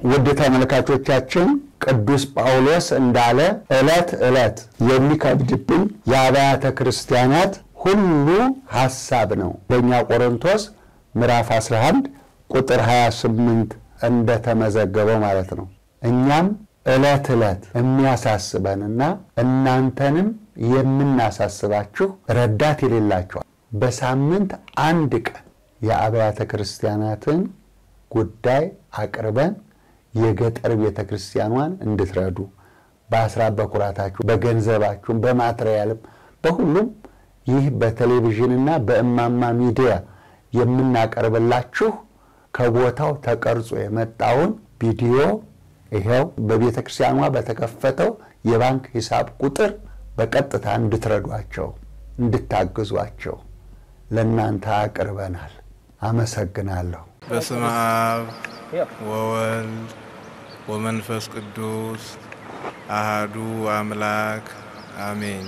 ውድ ተመልካቾቻችን ቅዱስ ጳውሎስ እንዳለ እለት የሚከብድብኝ የአብያተ ክርስቲያናት ሁሉ ሐሳብ ነው በእኛ ቆሮንቶስ ምዕራፍ 11 ቁጥር 28 እንደተመዘገበው ማለት ነው። እኛም እለት የሚያሳስበንና እናንተንም የምናሳስባችሁ ረዳት የሌላችሁ በሳምንት አንድ ቀን የአብያተ ክርስቲያናትን ጉዳይ አቅርበን የገጠር ቤተክርስቲያኗን እንድትረዱ በአስራት በኩራታችሁ በገንዘባችሁ በማትሪያልም በሁሉም ይህ በቴሌቪዥንና በእማማ ሚዲያ የምናቀርብላችሁ ከቦታው ተቀርጾ የመጣውን ቪዲዮ ይሄው በቤተክርስቲያኗ በተከፈተው የባንክ ሂሳብ ቁጥር በቀጥታ እንድትረዷቸው እንድታግዟቸው ለእናንተ አቅርበናል። አመሰግናለሁ። በስመ አብ ወወልድ ወመንፈስ ቅዱስ አሐዱ አምላክ አሜን።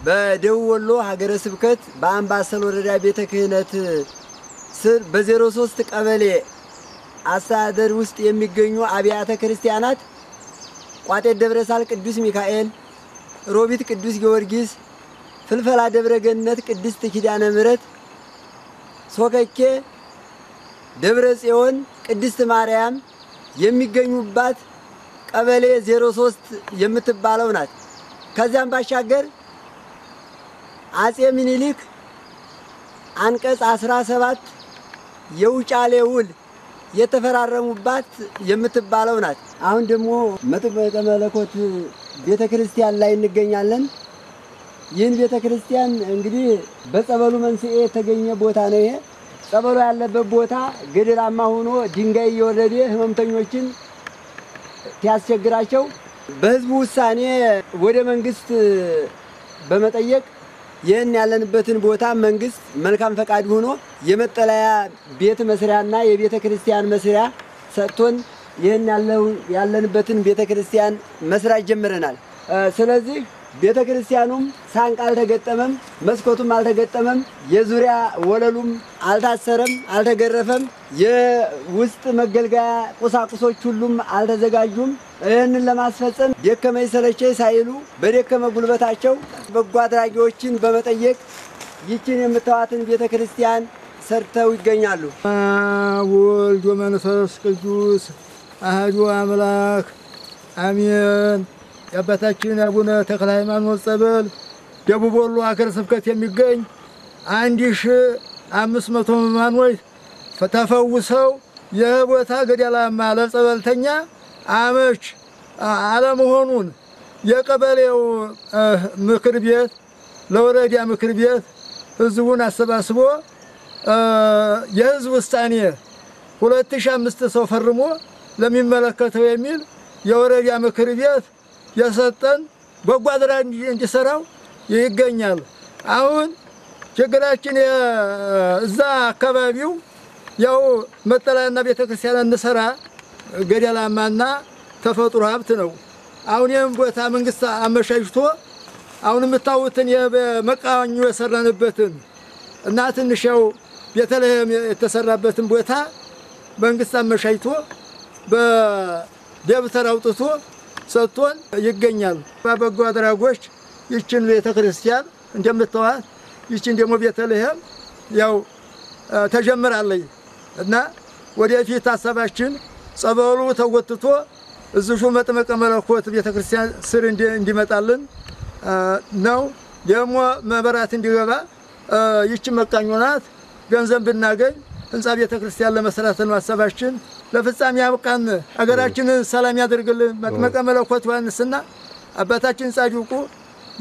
በደወሎ ሀገረ ስብከት በአምባሰል ወረዳ ቤተ ክህነት ስር በ03 ቀበሌ አስተዳደር ውስጥ የሚገኙ አብያተ ክርስቲያናት ቋጤ ደብረሳል ቅዱስ ሚካኤል፣ ሮቢት ቅዱስ ጊዮርጊስ፣ ፍልፈላ ደብረ ገነት ቅድስት ኪዳነ ምሕረት፣ ሶከኬ ደብረ ጽዮን ቅድስት ማርያም የሚገኙባት ቀበሌ 03 የምትባለው ናት። ከዚያም ባሻገር አጼ ምኒልክ አንቀጽ 17 የውጫሌ ውል የተፈራረሙባት የምትባለው ናት። አሁን ደግሞ መጥምቀ መለኮት ቤተክርስቲያን ላይ እንገኛለን። ይህን ቤተክርስቲያን እንግዲህ በጸበሉ መንስኤ የተገኘ ቦታ ነው። ይሄ ጸበሉ ያለበት ቦታ ገደላማ ሆኖ ድንጋይ እየወረደ ህመምተኞችን ሲያስቸግራቸው በህዝቡ ውሳኔ ወደ መንግስት በመጠየቅ ይህን ያለንበትን ቦታ መንግስት መልካም ፈቃድ ሆኖ የመጠለያ ቤት መስሪያና የቤተ ክርስቲያን መስሪያ ሰጥቶን ይህን ያለንበትን ቤተ ክርስቲያን መስራት ጀምረናል። ስለዚህ ቤተ ክርስቲያኑም ሳንቃ አልተገጠመም፣ መስኮቱም አልተገጠመም፣ የዙሪያ ወለሉም አልታሰረም፣ አልተገረፈም፣ የውስጥ መገልገያ ቁሳቁሶች ሁሉም አልተዘጋጁም። ይህንን ለማስፈጸም ደከመኝ ሰለቸኝ ሳይሉ በደከመ ጉልበታቸው በጎ አድራጊዎችን በመጠየቅ ይችን የምታዋትን ቤተ ክርስቲያን ሰርተው ይገኛሉ። ወልድ ወመንፈስ ቅዱስ አሐዱ አምላክ አሜን። የአባታችን አቡነ ተክለ ሃይማኖት ጸበል ደቡብ ወሎ ሀገረ ስብከት የሚገኝ 1500 ሕሙማኖች ተፈውሰው የቦታ ገደላማ ለጸበልተኛ አመች አለመሆኑን የቀበሌው ምክር ቤት ለወረዳ ምክር ቤት ህዝቡን አሰባስቦ የህዝብ ውሳኔ 2005 ሰው ፈርሞ ለሚመለከተው የሚል የወረዳ ምክር ቤት የሰጠን በጎ አድራጊ እንዲሰራው ይገኛል። አሁን ችግራችን እዛ አካባቢው ያው መጠለያና ቤተክርስቲያን እንሰራ ገደላማና ተፈጥሮ ሀብት ነው። አሁን ይህን ቦታ መንግስት አመሻሽቶ አሁን የምታዩትን የመቃኞ የሰራንበትን እና ትንሽው ቤተልሔም የተሰራበትን ቦታ መንግስት አመሻሽቶ በደብተር አውጥቶ ሰጥቶን ይገኛል። በበጎ አድራጎች ይችን ቤተክርስቲያን እንደምታዩት ይችን ደግሞ ቤተልሔም ያው ተጀምራለች እና ወደፊት ሐሳባችን ጸበሉ ተወጥቶ እዚሁ መጥምቀ መለኮት ቤተክርስቲያን ስር እንዲመጣልን ነው። ደግሞ መብራት እንዲገባ ይች መቃኞ ናት። ገንዘብ ብናገኝ ህንጻ ቤተክርስቲያን ለመስራት ነው ሐሳባችን። ለፍጻሜ ያብቃን። አገራችንን ሰላም ያድርግልን። መጥምቀ መለኮት ዮሐንስና አባታችን ጻድቁ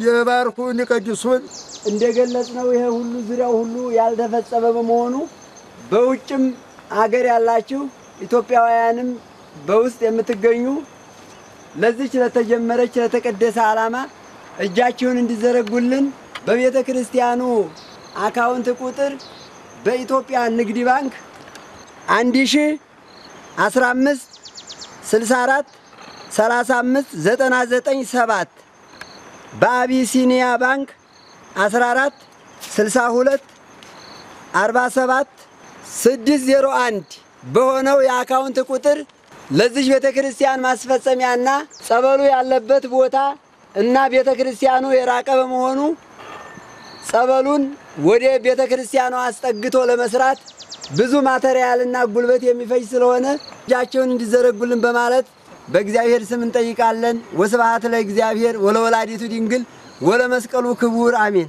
የባርኩን ይቀድሱን እንደገለጽነው ይሄ ሁሉ ዙሪያው ሁሉ ያልተፈጸመ በመሆኑ በውጭም አገር ያላችሁ ኢትዮጵያውያንም በውስጥ የምትገኙ ለዚህ ለተጀመረች ለተቀደሰ ዓላማ እጃችሁን እንዲዘረጉልን በቤተ ክርስቲያኑ አካውንት ቁጥር በኢትዮጵያ ንግድ ባንክ 1015 64 35 997 በአቢሲኒያ ባንክ 14 62 47 601 በሆነው የአካውንት ቁጥር ለዚህ ቤተ ክርስቲያን ማስፈጸሚያና ጸበሉ ያለበት ቦታ እና ቤተ ክርስቲያኑ የራቀ በመሆኑ ጸበሉን ወደ ቤተ ክርስቲያኑ አስጠግቶ ለመስራት ብዙ ማቴሪያልና ጉልበት የሚፈጅ ስለሆነ እጃቸውን እንዲዘረጉልን በማለት በእግዚአብሔር ስም እንጠይቃለን። ወስብሐት ለእግዚአብሔር ወለወላዲቱ ድንግል ወለመስቀሉ ክቡር አሜን።